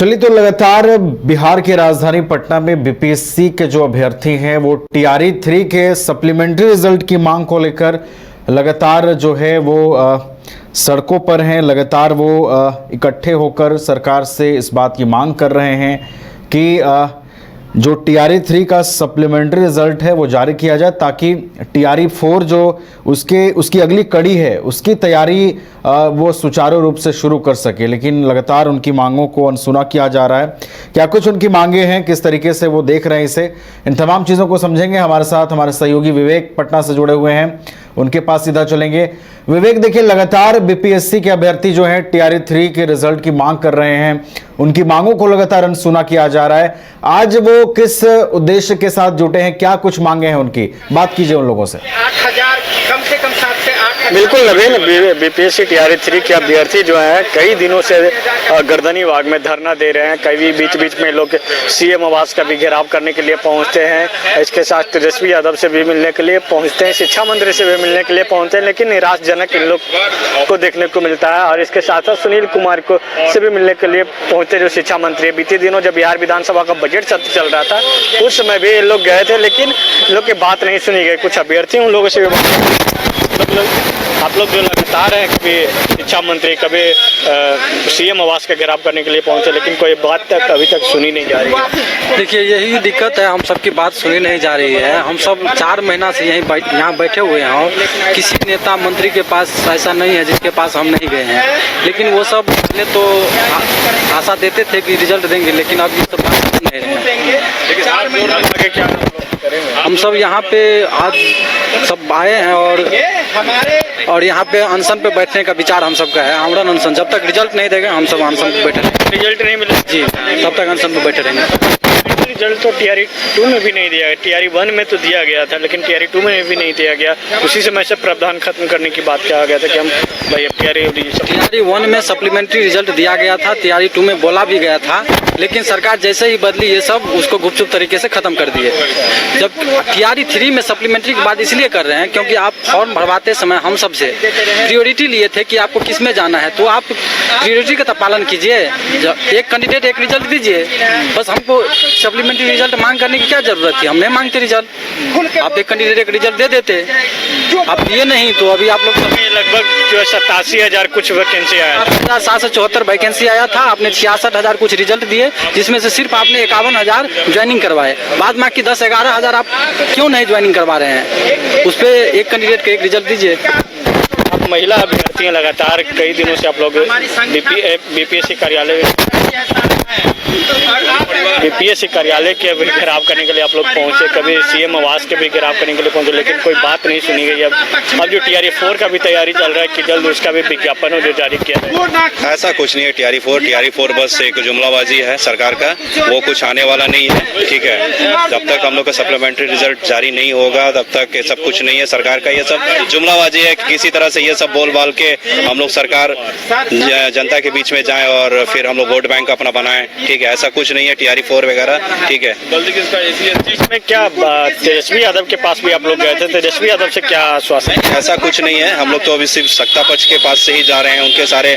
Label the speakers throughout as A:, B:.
A: चलिए, तो लगातार बिहार की राजधानी पटना में बीपीएससी के जो अभ्यर्थी हैं वो टीआरई 3 के सप्लीमेंट्री रिजल्ट की मांग को लेकर लगातार जो है वो सड़कों पर हैं। लगातार वो इकट्ठे होकर सरकार से इस बात की मांग कर रहे हैं कि जो टीआरई 3 का सप्लीमेंट्री रिजल्ट है वो जारी किया जाए, ताकि टीआरई 4 जो उसकी अगली कड़ी है उसकी तैयारी वो सुचारू रूप से शुरू कर सके। लेकिन लगातार उनकी मांगों को अनसुना किया जा रहा है। क्या कुछ उनकी मांगे हैं, किस तरीके से वो देख रहे हैं इसे, इन तमाम चीज़ों को समझेंगे। हमारे साथ हमारे सहयोगी विवेक पटना से जुड़े हुए हैं, उनके पास सीधा चलेंगे। विवेक, देखिए, लगातार बीपीएससी के अभ्यर्थी जो हैं टीआरई 3 के रिजल्ट की मांग कर रहे हैं, उनकी मांगों को लगातार अनसुना किया जा रहा है। आज वो किस उद्देश्य के साथ जुटे हैं, क्या कुछ मांगे हैं उनकी, बात कीजिए उन लोगों से।
B: 8,000 कम से कम 7 से 8।
C: बिल्कुल नवीन, बीपीएससी टीआरई 3 के अभ्यर्थी जो हैं कई दिनों से गर्दनी बाग में धरना दे रहे हैं। कई बीच बीच में लोग सीएम आवास का भी घेराव करने के लिए पहुंचते हैं। इसके साथ तेजस्वी यादव से भी मिलने के लिए पहुंचते हैं, शिक्षा मंत्री से भी मिलने के लिए पहुंचते हैं, लेकिन निराशजनक इन लोग को देखने को मिलता है। और इसके साथ साथ सुनील कुमार को से भी मिलने के लिए पहुंचते जो शिक्षा मंत्री। बीते दिनों जब बिहार विधानसभा का बजट सत्र चल रहा था उस समय भी ये लोग गए थे, लेकिन इन लोग की बात नहीं सुनी गई। कुछ अभ्यर्थी उन लोगों से आप लोग जो लगातार हैं, कभी शिक्षा मंत्री, कभी सीएम आवास का घेराव करने के लिए पहुंचे, लेकिन कोई बात तक अभी तक सुनी नहीं जा रही है।
D: देखिए, यही दिक्कत है, हम सबकी बात सुनी नहीं जा रही है। हम सब 4 महीना से यहाँ बैठे हुए हैं और किसी नेता मंत्री के पास ऐसा नहीं है जिसके पास हम नहीं गए हैं। लेकिन वो सब पहले तो आशा देते थे कि रिजल्ट देंगे, लेकिन अब ये सब बात नहीं है। हम सब यहाँ पे आज सब आए हैं और यहाँ पे अनशन पे बैठने का विचार हम सबका है। आमरण अनशन, जब तक रिजल्ट नहीं देगा हम सब अनशन पे बैठे रहेंगे।
C: रिजल्ट नहीं मिले
D: जी, तब तक अनशन पे बैठे रहेंगे।
C: रिजल्ट तो टीआरई 2 में भी नहीं दिया गया, टीआरई 1 में तो दिया गया था, लेकिन टीआरई 2 में भी नहीं दिया गया। उसी समय से प्रावधान खत्म करने की बात कहा गया था कि हम भाई टीआरई
D: 1 में सप्लीमेंट्री रिजल्ट दिया गया था, टीआरई 2 में बोला भी गया था, लेकिन सरकार जैसे ही बदली ये सब उसको गुपचुप तरीके से खत्म कर दिए। जब टीआरई 3 में सप्लीमेंट्री की बात इसलिए कर रहे हैं क्योंकि आप फॉर्म भरवाते समय हम सबसे प्रियोरिटी लिए थे कि आपको किस में जाना है, तो आप प्रियोरिटी का पालन कीजिए। एक कैंडिडेट एक रिजल्ट दीजिए, बस हमको सप्लीमेंट्री रिजल्ट मांग करने की क्या जरूरत थी। हम नहीं मांगते रिजल्ट, आप एक कैंडिडेट एक रिजल्ट दे देते, आप दिए नहीं। तो अभी आप लोग
C: लगभग जो 87,000 कुछ वैकेंसी आया,
D: 774 वैकेंसी आया था, आपने 66,000 कुछ रिजल्ट दिए, जिसमें से सिर्फ आपने 51,000 ज्वाइनिंग करवाए। बाद बाकी 10-11 हज़ार आप क्यों नहीं ज्वाइनिंग करवा रहे हैं? उस पर एक कैंडिडेट का एक रिजल्ट दीजिए।
C: आप महिला अभ्यर्थी हैं, लगातार कई दिनों से आप लोग बीपीएससी कार्यालय के भी घेराव करने के लिए आप लोग पहुंचे, कभी सीएम आवास के भी घेराव करने के लिए पहुंचे, लेकिन कोई बात नहीं सुनी गई। अब जो टीआरई 4 का भी तैयारी चल रहा है कि जल्द उसका भी विज्ञापन हो जो जारी किया है।
E: ऐसा कुछ नहीं है। टीआरई 4 बस एक जुमलाबाजी है सरकार का, वो कुछ आने वाला नहीं है। ठीक है, जब तक हम लोग का सप्लीमेंट्री रिजल्ट जारी नहीं होगा तब तक ये सब कुछ नहीं है। सरकार का ये सब जुमलाबाजी है कि किसी तरह से ये सब बोल बाल के हम लोग सरकार जनता के बीच में जाए और फिर हम लोग वोट बैंक अपना बनाएं। ठीक है, ऐसा कुछ नहीं है टीआरई 4 वगैरह। ठीक है,
C: इसमें क्या तेजस्वी यादव के पास भी आप लोग गए थे, तेजस्वी यादव से क्या आश्वासन?
E: ऐसा कुछ नहीं है। हम लोग तो अभी सिर्फ सत्ता पक्ष के पास से ही जा रहे हैं। उनके सारे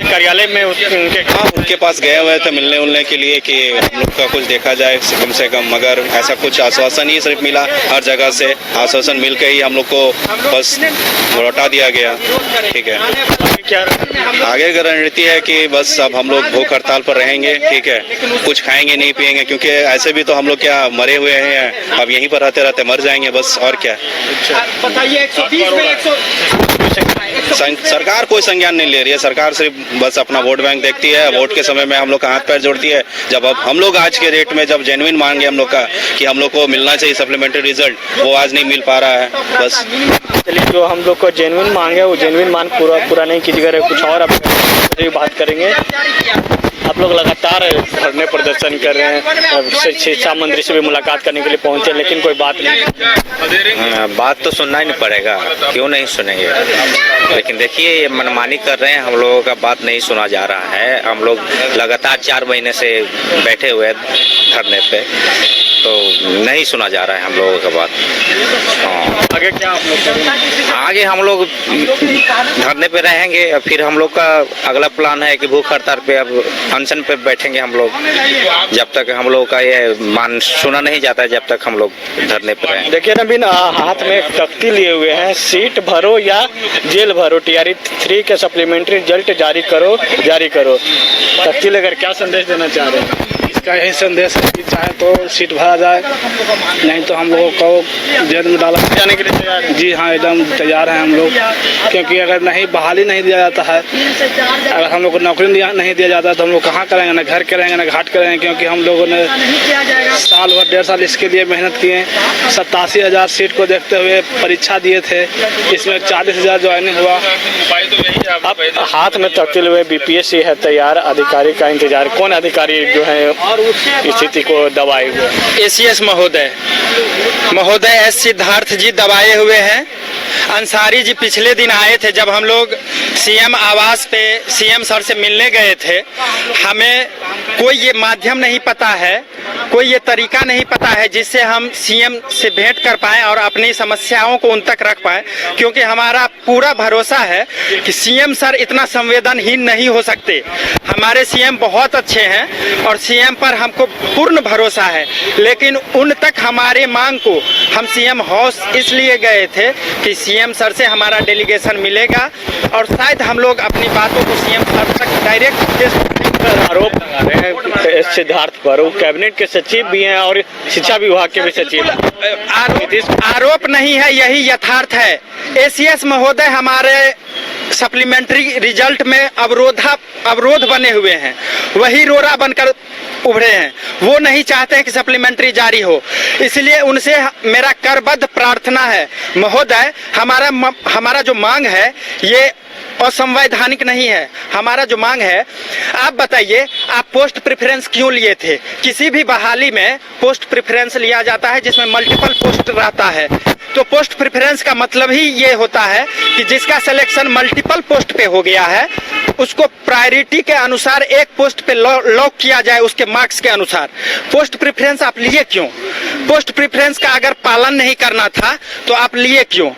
C: कार्यालय में
E: उनके पास गए हुए थे मिलने के लिए कि हम लोग का कुछ देखा जाए कम से कम, मगर ऐसा कुछ आश्वासन ही सिर्फ मिला। हर जगह से आश्वासन मिल के ही हम लोग को बस लौटा दिया गया। ठीक है,
C: क्या
E: आगे की रणनीति है कि बस अब हम लोग भूख हड़ताल पर रहेंगे। ठीक है, कुछ खाएंगे नहीं पिएंगे, क्योंकि ऐसे भी तो हम लोग क्या मरे हुए हैं, अब यहीं पर रहते रहते मर जाएंगे बस, और क्या। सरकार कोई संज्ञान नहीं ले रही है। सरकार सिर्फ बस अपना वोट बैंक देखती है। वोट के समय में हम लोग का हाथ पैर जोड़ती है। जब अब हम लोग आज के डेट में जब जेन्युइन मांगे हम लोग का कि हम लोग को मिलना चाहिए सप्लीमेंट्री रिजल्ट, वो आज नहीं मिल पा रहा है बस।
C: चलिए, जो हम लोग को जेन्युइन मांग है वो जेन्युइन मांग पूरा नहीं कीजिएगा। कुछ और आप बात करेंगे। आप लोग लगातार धरने प्रदर्शन कर रहे हैं, शिक्षा मंत्री से भी मुलाकात करने के लिए पहुंचे, लेकिन कोई बात नहीं।
F: बात तो सुनना ही नहीं पड़ेगा, क्यों नहीं सुनेंगे। लेकिन देखिए ये मनमानी कर रहे हैं, हम लोगों का बात नहीं सुना जा रहा है। हम लोग लगातार 4 महीने से बैठे हुए धरने पे, तो नहीं सुना जा रहा है हम लोगों का बात।
C: आगे क्या आप लोग करेंगे?
F: आगे हम लोग धरने पे रहेंगे, फिर हम लोग का अगला प्लान है कि भूख हड़ताल पे, अब अनशन पे बैठेंगे हम लोग, जब तक हम लोग का ये मान सुना नहीं जाता है, जब तक हम लोग धरने पे रहेंगे।
C: देखिए नवीन, हाथ में एक तख्ती लिए हुए हैं, सीट भरो या जेल भरो, TRE 3 के सप्लीमेंट्री रिजल्ट जारी करो। तख्ती लेकर क्या संदेश देना चाह रहे हैं?
G: इसका यही संदेश है कि चाहे तो सीट भरा जाए, नहीं तो हम लोगों को जेल में डाला
C: जाने के लिए तैयार है?
G: जी हाँ, एकदम तैयार हैं हम लोग, क्योंकि अगर नहीं बहाली नहीं दिया जाता है, अगर हम लोग को नौकरी नहीं दिया जाता है तो हम लोग कहाँ करेंगे, ना घर करेंगे ना घाट करेंगे। क्योंकि हम लोगों ने साल भर 1.5 साल इसके लिए मेहनत किए, 87,000 सीट को देखते हुए परीक्षा दिए थे, इसमें 40,000 ज्वाइनिंग हुआ।
C: अब हाथ में तख्ती लिए हुए BPSC है तैयार, अधिकारी का इंतजार। कौन अधिकारी जो है स्थिति को दबाए हुए?
H: ACS महोदय एस सिद्धार्थ जी दबाए हुए हैं। अंसारी जी पिछले दिन आए थे, जब हम लोग CM आवास पे CM सर से मिलने गए थे। हमें कोई ये माध्यम नहीं पता है, कोई ये तरीका नहीं पता है जिससे हम CM से भेंट कर पाएं और अपनी समस्याओं को उन तक रख पाएं, क्योंकि हमारा पूरा भरोसा है कि CM सर इतना संवेदनहीन नहीं हो सकते। हमारे CM बहुत अच्छे हैं और CM पर हमको पूर्ण भरोसा है, लेकिन उन तक हमारे मांग को हम CM हाउस इसलिए गए थे कि CM सर से हमारा डेलीगेशन मिलेगा और शायद हम लोग अपनी बातों को CM सर तक डायरेक्ट
C: आरोप लगा रहे हैं एस सिद्धार्थ पर। वो कैबिनेट के सचिव भी हैं और शिक्षा विभाग के भी सचिव।
H: आरोप नहीं है, यही यथार्थ है। ACS महोदय हमारे सप्लीमेंट्री रिजल्ट में अवरोध बने हुए हैं, वही रोरा बनकर उभरे हैं। वो नहीं चाहते हैं कि सप्लीमेंट्री जारी हो, इसलिए उनसे मेरा करबद्ध प्रार्थना है, महोदय हमारा जो मांग है ये असंवैधानिक नहीं है। हमारा जो मांग है, आप बताइए, आप पोस्ट प्रेफरेंस क्यों लिए थे? किसी भी बहाली में पोस्ट प्रेफरेंस लिया जाता है जिसमें मल्टीपल पोस्ट रहता है। तो पोस्ट प्रेफरेंस का मतलब ही ये होता है कि जिसका सिलेक्शन मल्टीपल पोस्ट पे हो गया है उसको प्रायोरिटी के अनुसार एक पोस्ट पे लॉक किया जाए, उसके मार्क्स के अनुसार। पोस्ट प्रेफरेंस आप लिए क्यों? पोस्ट प्रेफरेंस का अगर पालन नहीं करना था तो आप लिए क्यों?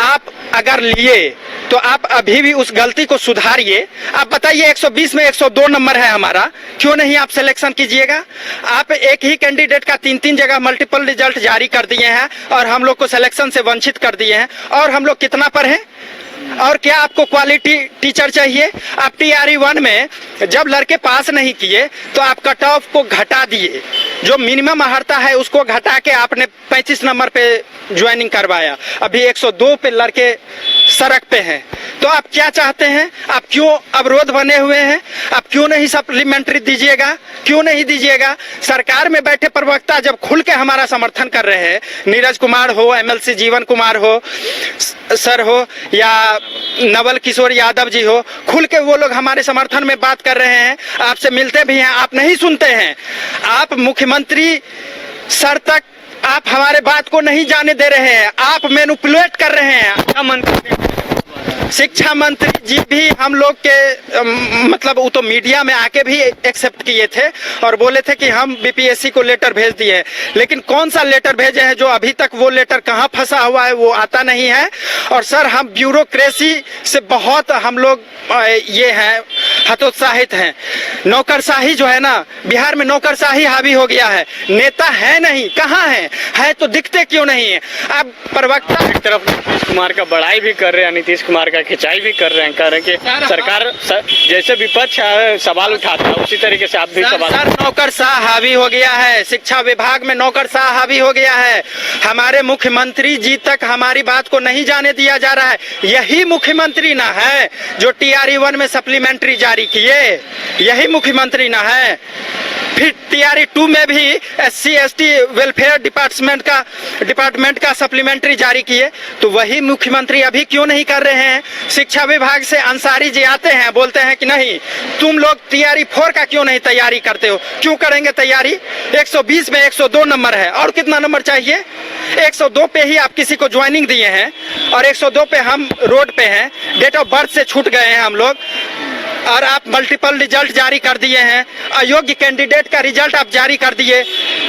H: आप अगर लिए तो आप अभी भी उस गलती को सुधारिए। आप बताइए, 120 में 102 नंबर है हमारा, क्यों नहीं आप सिलेक्शन कीजिएगा? आप एक ही कैंडिडेट का 3-3 जगह मल्टीपल रिजल्ट जारी कर दिए हैं और हम लोग को सिलेक्शन से वंचित कर दिए हैं। और हम लोग कितना पर हैं? और क्या आपको क्वालिटी टीचर चाहिए? आप TRE 1 में जब लड़के पास नहीं किए तो आप कट ऑफ को घटा दिए, जो मिनिमम अर्हता है उसको घटा के आपने 35 नंबर पे ज्वाइनिंग करवाया। अभी 102 पे लड़के सड़क पे हैं। तो आप क्या चाहते हैं? आप क्यों अवरोध बने हुए हैं? आप क्यों नहीं सप्लीमेंट्री दीजिएगा? क्यों नहीं दीजिएगा? सरकार में बैठे प्रवक्ता जब खुल के हमारा समर्थन कर रहे हैं, नीरज कुमार हो, MLC जीवन कुमार हो सर हो या नवल किशोर यादव जी हो, खुल के वो लोग हमारे समर्थन में बात कर रहे हैं, आपसे मिलते भी हैं, आप नहीं सुनते हैं। आप मुख्यमंत्री सर तक आप हमारे बात को नहीं जाने दे रहे हैं, आप मैनिपुलेट कर रहे हैं। शिक्षा मंत्री जी भी हम लोग के मतलब वो तो मीडिया में आके भी एक्सेप्ट किए थे और बोले थे कि हम BPSC को लेटर भेज दिए हैं, लेकिन कौन सा लेटर भेजे हैं? जो अभी तक वो लेटर कहाँ फंसा हुआ है वो आता नहीं है। और सर, हम ब्यूरोक्रेसी से बहुत हम लोग ये हैं, हतोत्साहित हैं। नौकरशाही जो है ना, बिहार में नौकरशाही हावी हो गया है। नेता है नहीं, कहाँ है तो दिखते क्यों नहीं है? अब प्रवक्ता
C: एक तरफ नीतीश कुमार का बड़ाई भी कर रहे हैं, नीतीश कुमार का खिंचाई भी कर रहे हैं, कह रहे हैं कि सरकार जैसे विपक्ष सवाल उठाता है उसी तरीके से आप भी सवाल।
H: सर, नौकरशाह हावी हो गया है, शिक्षा विभाग में नौकरशाह हावी हो गया है। हमारे मुख्यमंत्री जी तक हमारी बात को नहीं जाने दिया जा रहा है। यही मुख्यमंत्री ना है जो TRE 1 में सप्लीमेंट्री जारी जारी किए, यही मुख्यमंत्री ना है। फिर टीआरई 2 में भी SC/ST वेलफेयर डिपार्टमेंट का सप्लीमेंट्री जारी किए, तो वही मुख्यमंत्री अभी क्यों नहीं कर रहे हैं? शिक्षा विभाग से अंसारी जी आते हैं, बोलते हैं कि नहीं तुम लोग टीआरई 4 का क्यों नहीं तैयारी करते हो? क्यों करेंगे तैयारी? 120 में 102 नंबर है, और कितना नंबर चाहिए? 102 पे ही आप किसी को ज्वाइनिंग दिए हैं, और 102 पे हम रोड पे हैं, डेट ऑफ बर्थ से छूट गए हैं हम लोग, और आप मल्टीपल रिजल्ट जारी कर दिए हैं। अयोग्य कैंडिडेट का रिजल्ट आप जारी कर दिए,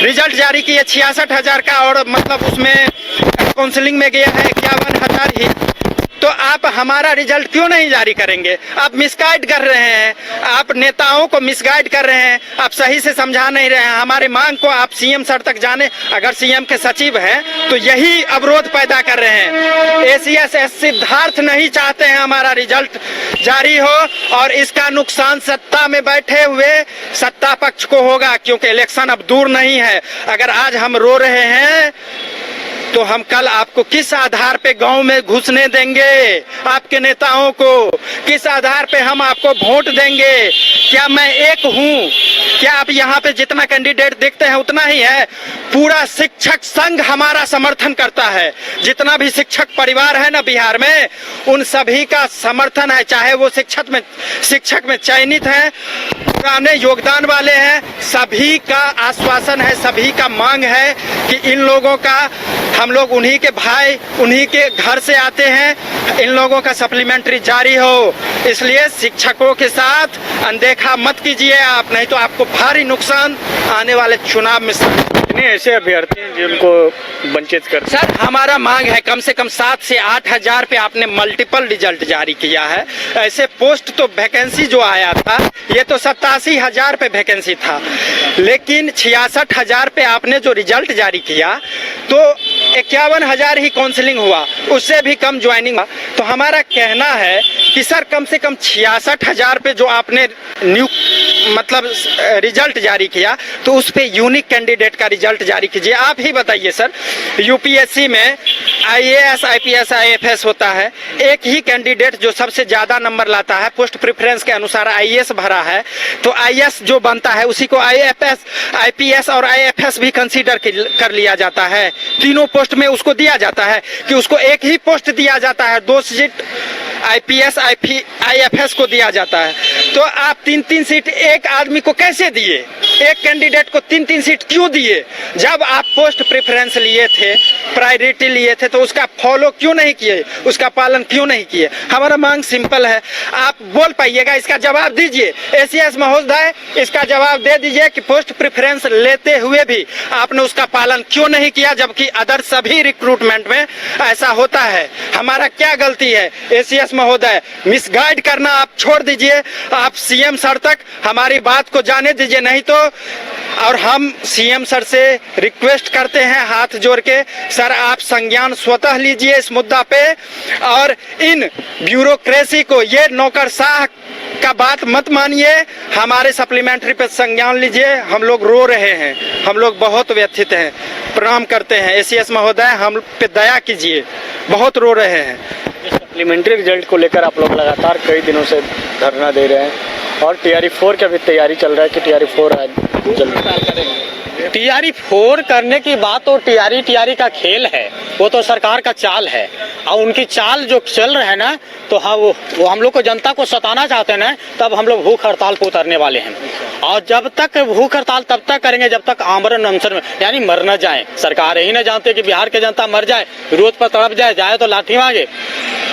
H: रिजल्ट जारी किए 66,000 का, और मतलब उसमें काउंसलिंग में गया है 51,000 ही। तो आप हमारा रिजल्ट क्यों नहीं जारी करेंगे? आप मिसगाइड कर रहे हैं, आप नेताओं को मिसगाइड कर रहे हैं, आप सही से समझा नहीं रहे हैं। हमारे मांग को आप सीएम सर तक जाने, अगर सीएम के सचिव हैं तो यही अवरोध पैदा कर रहे हैं। ACS सिद्धार्थ नहीं चाहते हैं हमारा रिजल्ट जारी हो, और इसका नुकसान सत्ता में बैठे हुए सत्ता पक्ष को होगा, क्योंकि इलेक्शन अब दूर नहीं है। अगर आज हम रो रहे हैं तो हम कल आपको किस आधार पे गांव में घुसने देंगे? आपके नेताओं को किस आधार पे हम आपको वोट देंगे? क्या मैं एक हूं? क्या आप यहाँ पे जितना कैंडिडेट देखते हैं उतना ही है? पूरा शिक्षक संघ हमारा समर्थन करता है, जितना भी शिक्षक परिवार है ना बिहार में, उन सभी का समर्थन है, चाहे वो शिक्षक में चयनित हैं, पुराने योगदान वाले हैं, सभी का आश्वासन है, सभी का मांग है कि इन लोगों का, हम लोग उन्हीं के भाई, उन्हीं के घर से आते हैं, इन लोगों का सप्लीमेंट्री जारी हो। इसलिए शिक्षकों के साथ अनदेखा मत कीजिए आप, नहीं तो आपको भारी नुकसान आने वाले चुनाव में।
C: कितने ऐसे अभ्यर्थी हैं जिनको वंचित कर?
H: सर हमारा मांग है कम से कम 7 से 8,000 पे आपने मल्टीपल रिजल्ट जारी किया है। ऐसे पोस्ट तो वैकेंसी जो आया था ये तो 87,000 पे वैकेंसी था, लेकिन 66,000 पे आपने जो रिजल्ट जारी किया तो 51,000 ही काउंसलिंग हुआ, उससे भी कम ज्वाइनिंग हुआ। तो हमारा कहना है कि सर कम से कम 66,000 पे जो आपने न्यू मतलब रिजल्ट जारी किया, तो उस पे यूनिक कैंडिडेट का रिजल्ट जारी कीजिए। आप ही बताइए सर, यूपीएससी में IAS, IPS, IFS होता है, एक ही कैंडिडेट जो सबसे ज्यादा नंबर लाता है पोस्ट प्रेफरेंस के अनुसार IAS भरा है, तो IAS जो बनता है उसी को IFS, IPS और IFS भी कंसीडर कर लिया जाता है। तीनों पोस्ट में उसको दिया जाता है कि उसको एक ही पोस्ट दिया जाता है, 2 सीट IPS, IFS को दिया जाता है। तो आप 3-3 सीट एक आदमी को कैसे दिए? एक कैंडिडेट को 3-3 सीट क्यों दिए? जब आप पोस्ट प्रेफरेंस लिए थे, प्रायोरिटी लिए थे, तो उसका फॉलो क्यों नहीं किए? उसका पालन क्यों नहीं किए? हमारा मांग सिंपल है, आप बोल पाइएगा, इसका जवाब दीजिए। ACS महोदय इसका जवाब दे दीजिए कि पोस्ट प्रेफरेंस लेते हुए भी आपने उसका पालन क्यों नहीं किया, जबकि अदर सभी रिक्रूटमेंट में ऐसा होता है। हमारा क्या गलती है? ACS महोदय मिसगाइड करना आप छोड़ दीजिए, आप CM सर तक हमारी बात को जाने दीजिए, नहीं तो और हम CM सर से रिक्वेस्ट करते हैं हाथ जोड़ के, सर आप संज्ञान स्वतः लीजिए इस मुद्दा पे, और इन ब्यूरोक्रेसी को, ये नौकरशाह का बात मत मानिए, हमारे सप्लीमेंट्री पे संज्ञान लीजिए। हम लोग रो रहे हैं, हम लोग बहुत व्यथित हैं, प्रणाम करते हैं। ACS महोदय हम पे दया कीजिए, बहुत रो रहे हैं।
C: सप्लीमेंट्री रिजल्ट को लेकर आप लोग लगातार कई दिनों से धरना दे रहे हैं, और TRE 4 का भी तैयारी चल रहा है कि TRE 4
D: TRE 4 करने की बात तो TRE का खेल है, वो तो सरकार का चाल है, और उनकी चाल जो चल रहा है ना, तो हाँ वो हम लोग को, जनता को सताना चाहते हैं ना, तब हम लोग भूख हड़ताल पर उतरने वाले हैं। और जब तक भूख हड़ताल तब तक करेंगे जब तक आमरण अनशन में, यानी मर न जाए। सरकार यही ना जानते कि बिहार के जनता मर जाए, रोड पर तड़प जाए तो लाठी मांगे।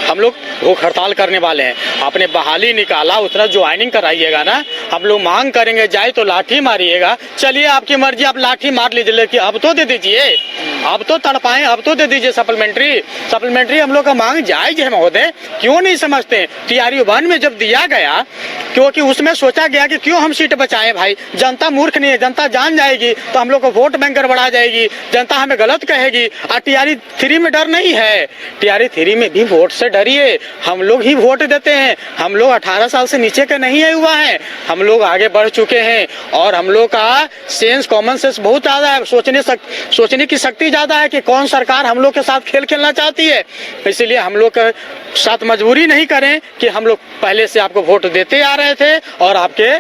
D: हम लोग भूख हड़ताल करने वाले हैं। आपने बहाली निकाला, उतना ज्वाइनिंग कराइएगा ना, हम लोग मांग करेंगे, जाए तो लाठी मारिएगा। चलिए आपकी मर्जी, आप लाठी मार लीजिए, लेकिन अब तो दे दीजिए, अब तो तड़पाएं, अब तो दे दीजिए सप्लीमेंट्री हम लोग का मांग जायज है महोदय, क्यों नहीं समझते? TRE 1 में जब दिया गया, क्योंकि उसमें सोचा गया कि क्यों हम सीट बचाएं भाई, जनता मूर्ख नहीं है, जनता जान जाएगी तो हम लोग को वोट बैंक गड़बड़ा जाएगी, जनता हमें गलत कहेगी। और TRE 3 में डर नहीं है, TRE 3 में भी वोट से डरिए, हम लोग ही वोट देते हैं। हम लोग 18 साल से नीचे के नहीं है हुआ है, हम लोग आगे बढ़ चुके हैं, और हम लोग का सेंस, कॉमन सेंस बहुत ज्यादा है, सोचने की शक्ति
H: ही ज़्यादा है कि कौन सरकार हम लोग के साथ खेल खेलना चाहती है। इसलिए हम लोग के साथ मजबूरी नहीं करें कि हम लोग पहले से आपको वोट देते आ रहे थे और आपके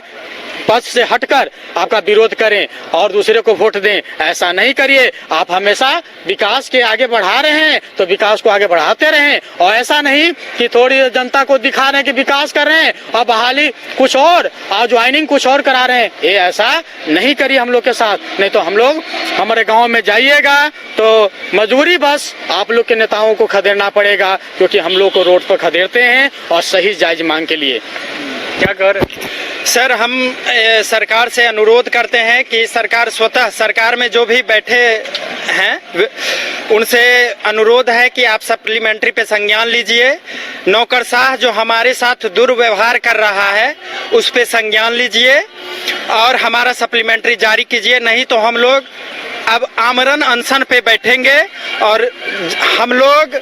H: पद से हटकर आपका विरोध करें और दूसरे को वोट दें। ऐसा नहीं करिए। आप हमेशा विकास के आगे बढ़ा रहे हैं तो विकास को आगे बढ़ाते रहें, और ऐसा नहीं कि थोड़ी जनता को दिखा रहे हैं कि विकास कर रहे हैं और बहाली कुछ और ज्वाइनिंग कुछ और करा रहे हैं। ये ऐसा नहीं करिए हम लोग के साथ, नहीं तो हम लोग हमारे गाँव में जाइएगा तो मजबूरी बस आप लोग के नेताओं को खदेड़ना पड़ेगा, क्योंकि हम लोग को रोड पर खदेड़ते हैं और सही जायज मांग के लिए।
C: क्या कर
H: सर, हम सरकार से अनुरोध करते हैं कि सरकार स्वतः सरकार में जो भी बैठे हैं उनसे अनुरोध है कि आप सप्लीमेंट्री पे संज्ञान लीजिए। नौकरशाह जो हमारे साथ दुर्व्यवहार कर रहा है उस पे संज्ञान लीजिए और हमारा सप्लीमेंट्री जारी कीजिए, नहीं तो हम लोग अब आमरण अनशन पे बैठेंगे। और हम लोग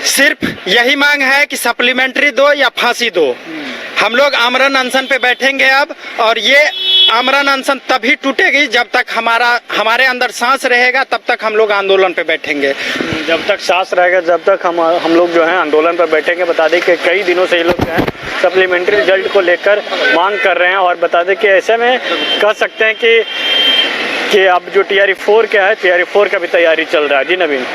H: सिर्फ यही मांग है कि सप्लीमेंट्री दो या फांसी दो। हम लोग आमरण अनशन पे बैठेंगे अब, और ये आमरण अनशन तभी टूटेगी जब तक हमारे अंदर सांस रहेगा, तब तक हम लोग आंदोलन पे बैठेंगे।
C: जब तक सांस रहेगा जब तक हम लोग जो है आंदोलन पर बैठेंगे। बता दें कि कई दिनों से ये लोग जो है सप्लीमेंट्री रिजल्ट को लेकर मांग कर रहे हैं, और बता दें कि ऐसे में कह सकते हैं कि अब जो TRE 4 क्या है, TRE 4 का भी तैयारी चल रहा है। जी नवीन।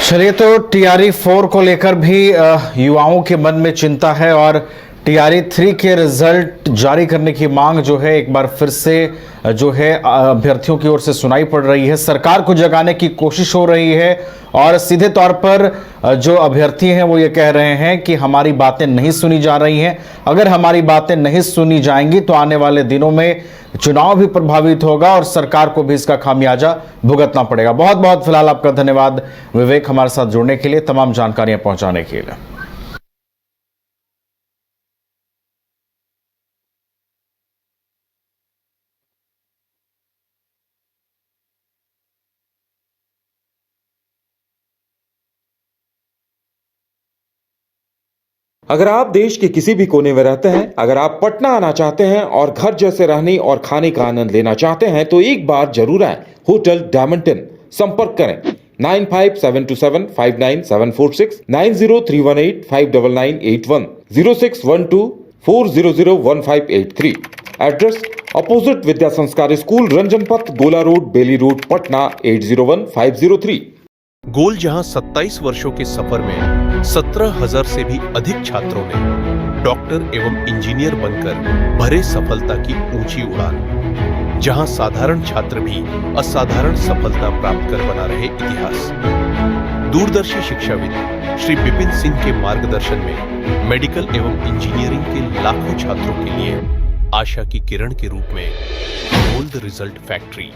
A: चलिए, तो TRE 4 को लेकर भी युवाओं के मन में चिंता है और TRE 3 के रिजल्ट जारी करने की मांग जो है एक बार फिर से जो है अभ्यर्थियों की ओर से सुनाई पड़ रही है। सरकार को जगाने की कोशिश हो रही है और सीधे तौर पर जो अभ्यर्थी हैं वो ये कह रहे हैं कि हमारी बातें नहीं सुनी जा रही हैं। अगर हमारी बातें नहीं सुनी जाएंगी तो आने वाले दिनों में चुनाव भी प्रभावित होगा और सरकार को भी इसका खामियाजा भुगतना पड़ेगा। बहुत बहुत फिलहाल आपका धन्यवाद विवेक, हमारे साथ जुड़ने के लिए, तमाम जानकारियां पहुंचाने के लिए।
I: अगर आप देश के किसी भी कोने में रहते हैं, अगर आप पटना आना चाहते हैं और घर जैसे रहने और खाने का आनंद लेना चाहते हैं तो एक बार जरूर आए होटल डायमंड इन। संपर्क करें 9572759746, 9031859981, 0612400153। एड्रेस अपोजिट विद्या संस्कार स्कूल, रंजन पथ, गोला रोड, बेली रोड, पटना 801503।
J: गोल जहां 27 वर्षों के सफर में 17,000 से भी अधिक छात्रों ने डॉक्टर एवं इंजीनियर बनकर भरे सफलता की ऊंची उड़ान, जहां साधारण छात्र भी असाधारण सफलता प्राप्त कर बना रहे इतिहास। दूरदर्शी शिक्षाविद श्री विपिन सिंह के मार्गदर्शन में मेडिकल एवं इंजीनियरिंग के लाखों छात्रों के लिए आशा की किरण के रूप में गोल्ड रिजल्ट फैक्ट्री